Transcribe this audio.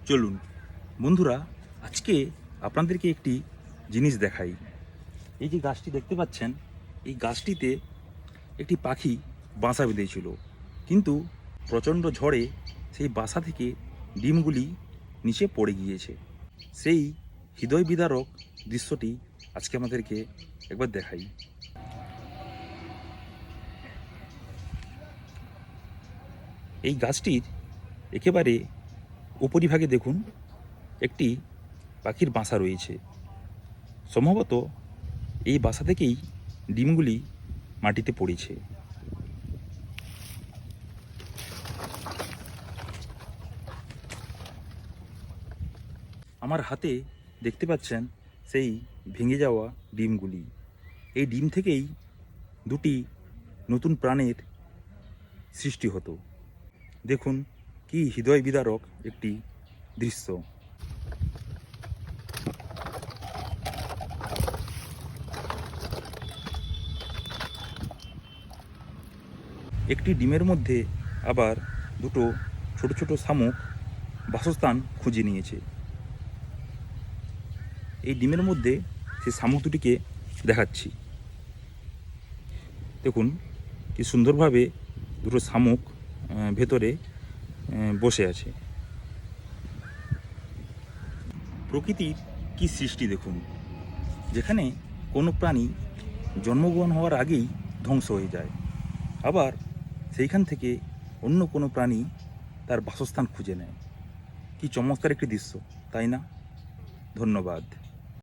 চলুন বন্ধুরা, আজকে আপনাদেরকে একটি জিনিস দেখাই। এই যে গাছটি দেখতে পাচ্ছেন, এই গাছটিতে একটি পাখি বাসা বেঁধেছিল, কিন্তু প্রচণ্ড ঝড়ে সেই বাসা থেকে ডিমগুলি নিচে পড়ে গিয়েছে। সেই হৃদয় বিদারক দৃশ্যটি আজকে আমাদেরকে একবার দেখাই। এই গাছটির একেবারে উপরিভাগে দেখুন একটি পাখির বাসা রয়েছে। সম্ভবত এই বাসা থেকেই ডিমগুলি মাটিতে পড়েছে। আমার হাতে দেখতে পাচ্ছেন সেই ভেঙে যাওয়া ডিমগুলি। এই ডিম থেকেই দুটি নতুন প্রাণের সৃষ্টি হতো। দেখুন কি হৃদয় বিদারক একটি দৃশ্য। একটি ডিমের মধ্যে আবার দুটো ছোট ছোট শামুক বাসস্থান খুঁজে নিয়েছে। এই ডিমের মধ্যে সেই শামুক দুটিকে দেখাচ্ছি। দেখুন কি সুন্দরভাবে দুটো শামুক ভেতরে বসে আছে। প্রকৃতির কি সৃষ্টি দেখুন, যেখানে কোনো প্রাণী জন্মগ্রহণ হওয়ার আগেই ধ্বংস হয়ে যায়, আবার সেইখান থেকে অন্য কোনো প্রাণী তার বাসস্থান খুঁজে নেয়। কি চমৎকার একটি দৃশ্য, তাই না? ধন্যবাদ।